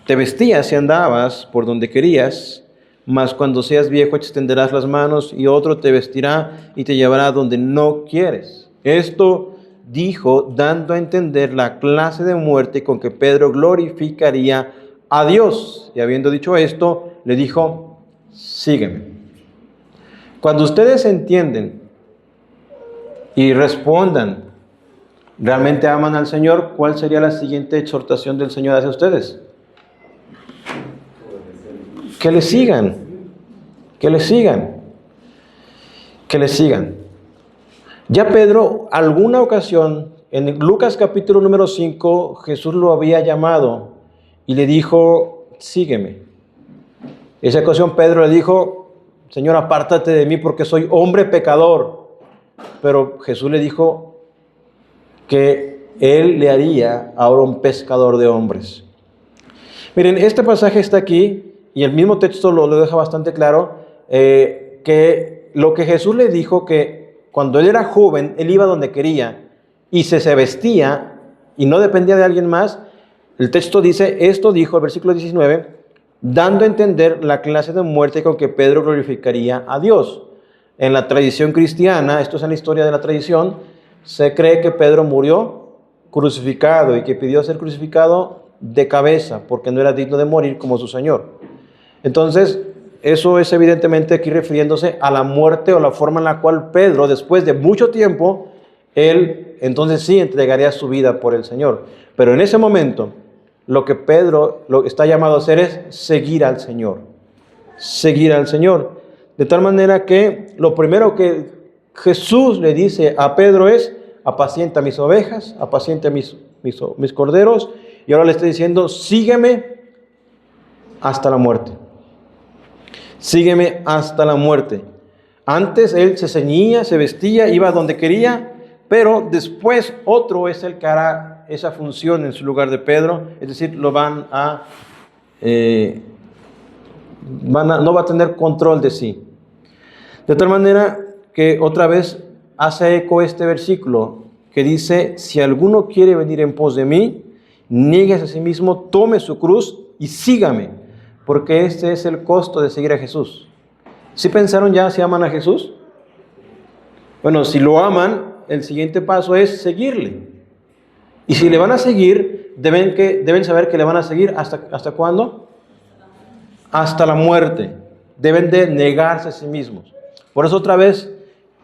Speaker 1: te vestías y andabas por donde querías, mas cuando seas viejo extenderás las manos y otro te vestirá y te llevará donde no quieres. Esto dijo, dando a entender la clase de muerte con que Pedro glorificaría a Dios. Y habiendo dicho esto, le dijo, sígueme. Cuando ustedes entienden y respondan, ¿realmente aman al Señor? ¿Cuál sería la siguiente exhortación del Señor hacia ustedes? Que le sigan, que le sigan, que le sigan. Ya Pedro, alguna ocasión, en Lucas capítulo número 5, Jesús lo había llamado y le dijo, sígueme. Esa ocasión Pedro le dijo, Señor, apártate de mí porque soy hombre pecador. Pero Jesús le dijo que él le haría ahora un pescador de hombres. Miren, este pasaje está aquí y el mismo texto lo deja bastante claro, que lo que Jesús le dijo, que cuando él era joven, él iba donde quería y se vestía y no dependía de alguien más. El texto dice, esto dijo, el versículo 19, dando a entender la clase de muerte con que Pedro glorificaría a Dios. En la tradición cristiana, esto es en la historia de la tradición, se cree que Pedro murió crucificado y que pidió ser crucificado de cabeza porque no era digno de morir como su Señor. Entonces, eso es evidentemente aquí refiriéndose a la muerte o la forma en la cual Pedro, después de mucho tiempo, él entonces sí entregaría su vida por el Señor. Pero en ese momento, lo que Pedro lo está llamado a hacer es seguir al Señor. Seguir al Señor. De tal manera que lo primero que Jesús le dice a Pedro es, apacienta mis ovejas, apacienta mis corderos, y ahora le está diciendo, sígueme hasta la muerte. Sígueme hasta la muerte. Antes él se ceñía, se vestía, iba donde quería, pero después otro es el que hará esa función en su lugar de Pedro, es decir, no va a tener control de sí. De tal manera que otra vez hace eco este versículo que dice, si alguno quiere venir en pos de mí, niéguese a sí mismo, tome su cruz y sígame. Porque este es el costo de seguir a Jesús. ¿Sí pensaron ya si aman a Jesús? Bueno, si lo aman, el siguiente paso es seguirle. Y si le van a seguir, deben saber que le van a seguir ¿hasta cuándo? Hasta la muerte. Deben de negarse a sí mismos. Por eso otra vez,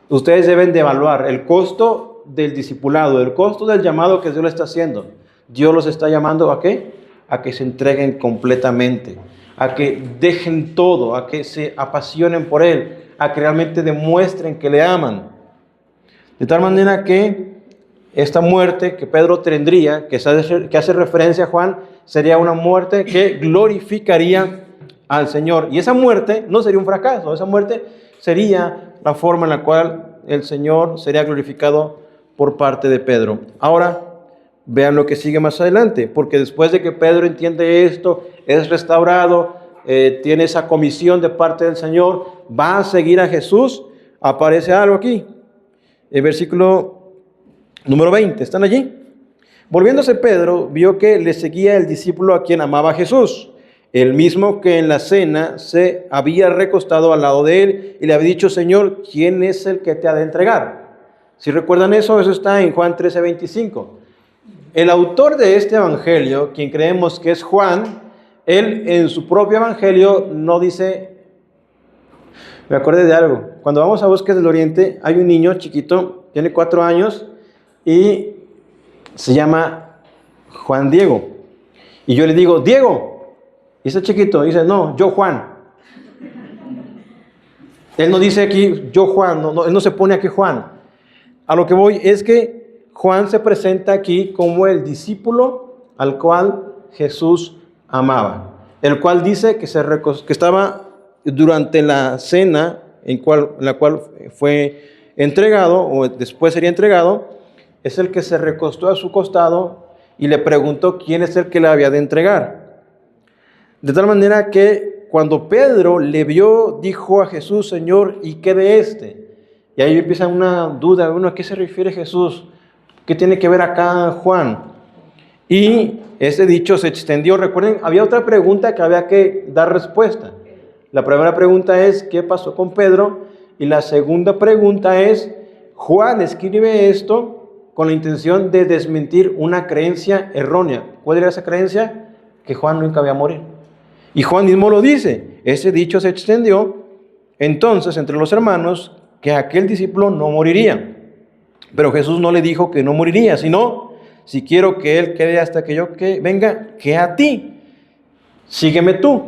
Speaker 1: ustedes deben de evaluar el costo del discipulado, el costo del llamado que Dios le está haciendo. Dios los está llamando ¿a qué? A que se entreguen completamente, a que dejen todo, a que se apasionen por Él, a que realmente demuestren que le aman. De tal manera que esta muerte que Pedro tendría, que hace referencia a Juan, sería una muerte que glorificaría al Señor. Y esa muerte no sería un fracaso, esa muerte sería la forma en la cual el Señor sería glorificado por parte de Pedro. Ahora, vean lo que sigue más adelante, porque después de que Pedro entiende esto, es restaurado, tiene esa comisión de parte del Señor, va a seguir a Jesús, aparece algo aquí. El versículo número 20, ¿están allí? Volviéndose Pedro, vio que le seguía el discípulo a quien amaba a Jesús, el mismo que en la cena se había recostado al lado de él y le había dicho, Señor, ¿quién es el que te ha de entregar? Si recuerdan eso está en Juan 13:25. El autor de este evangelio, quien creemos que es Juan, él en su propio evangelio no dice, me acordé de algo, cuando vamos a Bosques del Oriente hay un niño chiquito, tiene 4 años y se llama Juan Diego. Y yo le digo, Diego, y ese chiquito dice, no, yo Juan. Él no dice aquí, yo Juan, él no se pone aquí Juan. A lo que voy es que Juan se presenta aquí como el discípulo al cual Jesús amaba, el cual dice que estaba durante la cena en la cual fue entregado, o después sería entregado, es el que se recostó a su costado y le preguntó quién es el que le había de entregar. De tal manera que cuando Pedro le vio, dijo a Jesús, Señor, ¿y qué de este? Y ahí empieza una duda, ¿a qué se refiere Jesús? ¿Qué tiene que ver acá Juan? Y ese dicho se extendió. Recuerden, había otra pregunta que había que dar respuesta. La primera pregunta es, ¿qué pasó con Pedro? Y la segunda pregunta es, Juan escribe esto con la intención de desmentir una creencia errónea. ¿Cuál era esa creencia? Que Juan nunca había morir. Y Juan mismo lo dice. Ese dicho se extendió entonces entre los hermanos que aquel discípulo no moriría. Pero Jesús no le dijo que no moriría, sino, si quiero que él quede hasta que yo venga, que a ti, sígueme tú.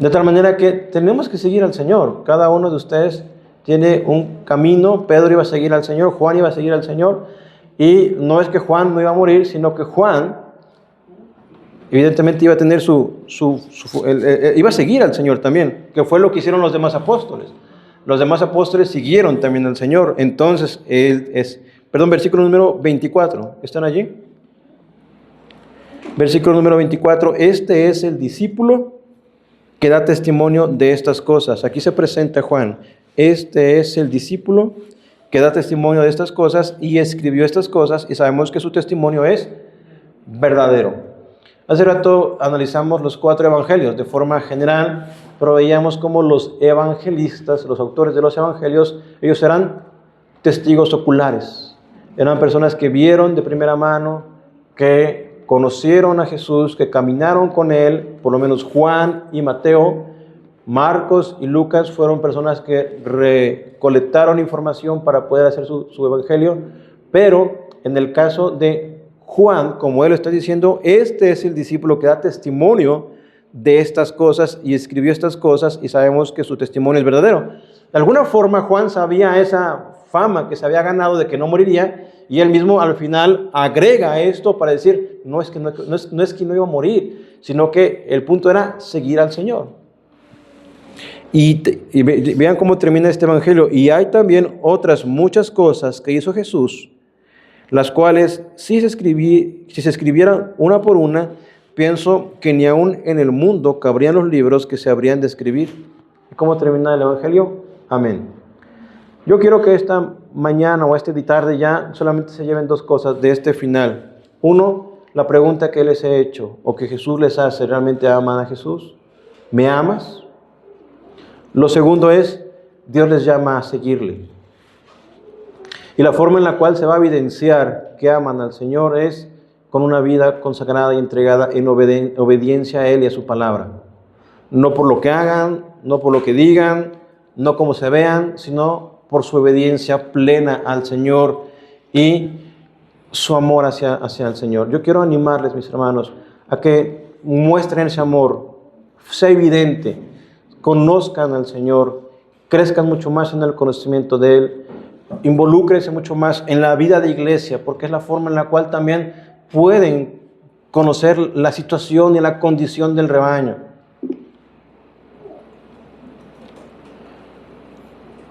Speaker 1: De tal manera que tenemos que seguir al Señor. Cada uno de ustedes tiene un camino. Pedro iba a seguir al Señor, Juan iba a seguir al Señor. Y no es que Juan no iba a morir, sino que Juan, evidentemente, iba a tener iba a seguir al Señor también, que fue lo que hicieron los demás apóstoles. Los demás apóstoles siguieron también al Señor. Entonces, versículo número 24. ¿Están allí? Versículo número 24. Este es el discípulo que da testimonio de estas cosas. Aquí se presenta Juan. Este es el discípulo que da testimonio de estas cosas y escribió estas cosas, y sabemos que su testimonio es verdadero. Hace rato analizamos los 4 evangelios de forma general, pero veíamos cómo los evangelistas, los autores de los evangelios, ellos eran testigos oculares. Eran personas que vieron de primera mano, que conocieron a Jesús, que caminaron con Él. Por lo menos Juan y Mateo, Marcos y Lucas fueron personas que recolectaron información para poder hacer su evangelio. Pero en el caso de Juan, como él lo está diciendo, este es el discípulo que da testimonio de estas cosas y escribió estas cosas, y sabemos que su testimonio es verdadero. De alguna forma Juan sabía esa fama que se había ganado de que no moriría, y él mismo al final agrega esto para decir, no es que no iba a morir, sino que el punto era seguir al Señor. Y vean cómo termina este evangelio. Y hay también otras muchas cosas que hizo Jesús, las cuales si se escribieran una por una, pienso que ni aún en el mundo cabrían los libros que se habrían de escribir. ¿Y cómo termina el evangelio? Amén. Yo quiero que esta mañana o esta tarde ya solamente se lleven 2 cosas de este final. Uno, la pregunta que les he hecho o que Jesús les hace: ¿realmente aman a Jesús? ¿Me amas? Lo segundo es, Dios les llama a seguirle. Y la forma en la cual se va a evidenciar que aman al Señor es con una vida consagrada y entregada en obediencia a Él y a su palabra. No por lo que hagan, no por lo que digan, no como se vean, sino por su obediencia plena al Señor y su amor hacia el Señor. Yo quiero animarles, mis hermanos, a que muestren ese amor, sea evidente, conozcan al Señor, crezcan mucho más en el conocimiento de Él, involúcrense mucho más en la vida de iglesia, porque es la forma en la cual también pueden conocer la situación y la condición del rebaño.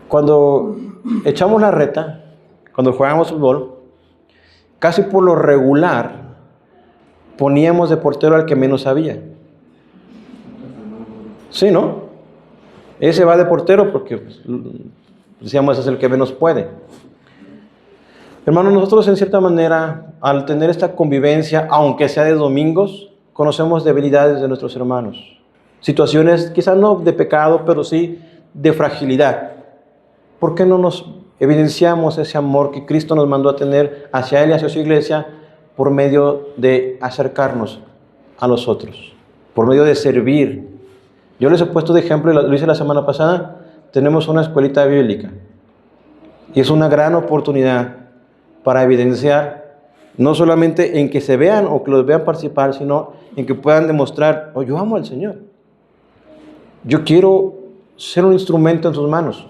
Speaker 1: Cuando echamos la reta, cuando jugábamos fútbol, casi por lo regular poníamos de portero al que menos sabía. Sí, ¿no? Ese va de portero porque decíamos, ese es el que menos puede. Hermanos, nosotros en cierta manera, al tener esta convivencia, aunque sea de domingos, conocemos debilidades de nuestros hermanos. Situaciones quizás no de pecado, pero sí de fragilidad. ¿Por qué no nos evidenciamos ese amor que Cristo nos mandó a tener hacia Él y hacia su iglesia por medio de acercarnos a los otros, por medio de servir? Yo les he puesto de ejemplo, y lo hice la semana pasada, tenemos una escuelita bíblica y es una gran oportunidad para evidenciar, no solamente en que se vean o que los vean participar, sino en que puedan demostrar, oh, yo amo al Señor. Yo quiero ser un instrumento en sus manos.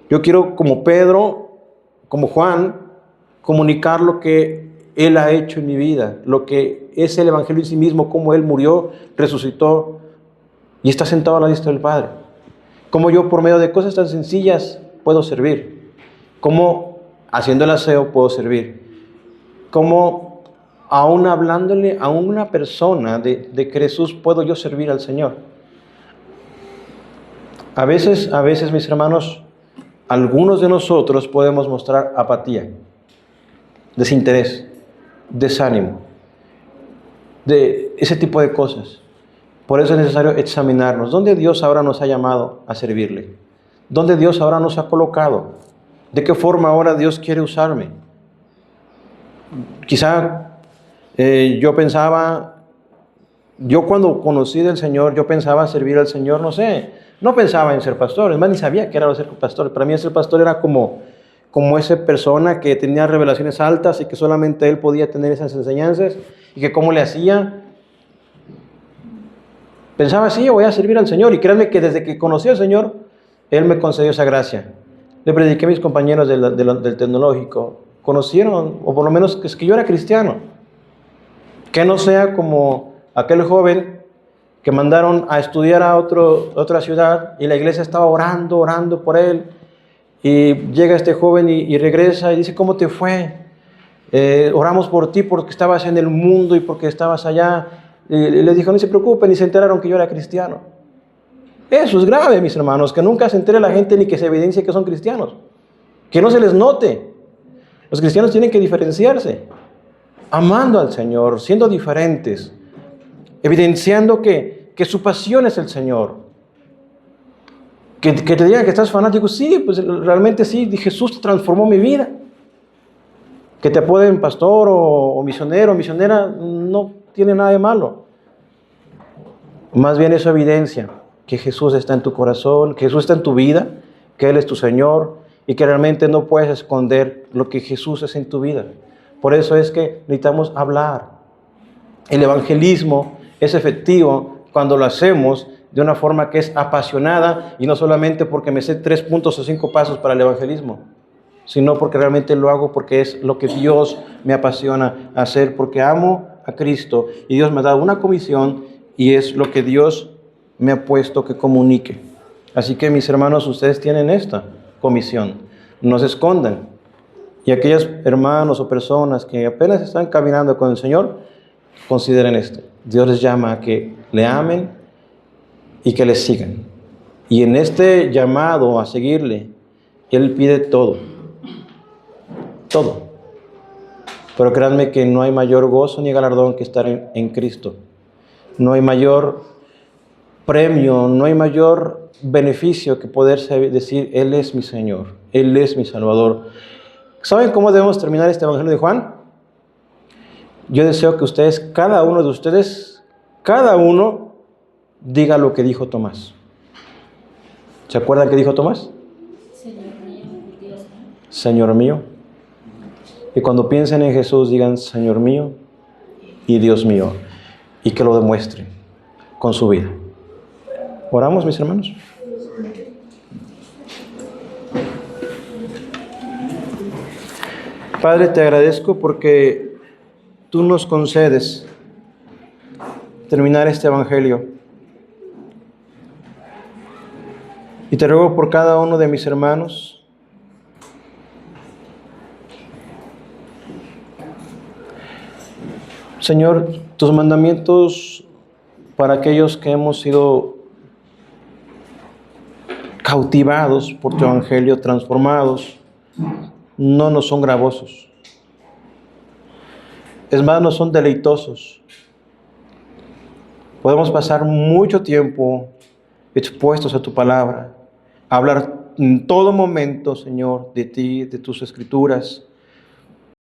Speaker 1: Yo quiero, como Pedro, como Juan, comunicar lo que Él ha hecho en mi vida, lo que es el Evangelio en sí mismo, cómo Él murió, resucitó y está sentado a la diestra del Padre. Cómo yo, por medio de cosas tan sencillas, puedo servir. Cómo haciendo el aseo puedo servir. Cómo aún hablándole a una persona de que Jesús puedo yo servir al Señor. A veces, mis hermanos, algunos de nosotros podemos mostrar apatía. desinterés, desánimo, de ese tipo de cosas. Por eso es necesario examinarnos. ¿Dónde Dios ahora nos ha llamado a servirle? ¿Dónde Dios ahora nos ha colocado? ¿De qué forma ahora Dios quiere usarme? Quizá yo cuando conocí del Señor, yo pensaba servir al Señor, no pensaba en ser pastor, es más, ni sabía que era ser pastor. Para mí ser pastor era como esa persona que tenía revelaciones altas y que solamente él podía tener esas enseñanzas, y que cómo le hacía. Pensaba así, yo voy a servir al Señor, y créanme que desde que conocí al Señor, Él me concedió esa gracia. Le prediqué a mis compañeros del tecnológico, conocieron, o por lo menos que yo era cristiano. Que no sea como aquel joven que mandaron a estudiar a otra ciudad, y la iglesia estaba orando por él, y llega este joven y regresa y dice, ¿cómo te fue? Oramos por ti porque estabas en el mundo y porque estabas allá. Y les dijo, no se preocupen, ni se enteraron que yo era cristiano. Eso es grave, mis hermanos, que nunca se entere la gente ni que se evidencie que son cristianos. Que no se les note. Los cristianos tienen que diferenciarse, amando al Señor, siendo diferentes, evidenciando que su pasión es el Señor. Que te digan que estás fanático, sí, pues realmente sí, Jesús transformó mi vida. Que te apoden pastor o misionero o misionera, no tiene nada de malo. Más bien eso evidencia que Jesús está en tu corazón, que Jesús está en tu vida, que Él es tu Señor, y que realmente no puedes esconder lo que Jesús es en tu vida. Por eso es que necesitamos hablar. El evangelismo es efectivo cuando lo hacemos de una forma que es apasionada, y no solamente porque me sé 3 puntos o 5 pasos para el evangelismo, sino porque realmente lo hago porque es lo que Dios me apasiona hacer, porque amo a Cristo y Dios me ha dado una comisión y es lo que Dios me ha puesto que comunique. Así que, mis hermanos, ustedes tienen esta comisión, no se escondan. Y aquellos hermanos o personas que apenas están caminando con el Señor, consideren esto. Dios les llama a que le amen y que le sigan. Y en este llamado a seguirle, Él pide todo. Todo. Pero créanme que no hay mayor gozo ni galardón que estar en Cristo. No hay mayor premio, no hay mayor beneficio que poder decir, Él es mi Señor, Él es mi Salvador. ¿Saben cómo debemos terminar este Evangelio de Juan? Yo deseo que ustedes, cada uno de ustedes, cada uno diga lo que dijo Tomás. ¿Se acuerdan qué dijo Tomás?
Speaker 3: Señor mío, Dios mío.
Speaker 1: Señor mío. Y cuando piensen en Jesús, digan, Señor mío y Dios mío. Y que lo demuestren con su vida. ¿Oramos, mis hermanos? Padre, te agradezco porque tú nos concedes terminar este evangelio. Y te ruego por cada uno de mis hermanos, Señor, tus mandamientos para aquellos que hemos sido cautivados por tu evangelio, transformados, no nos son gravosos. Es más, no son deleitosos. Podemos pasar mucho tiempo expuestos a tu palabra, hablar en todo momento, Señor, de ti, de tus escrituras,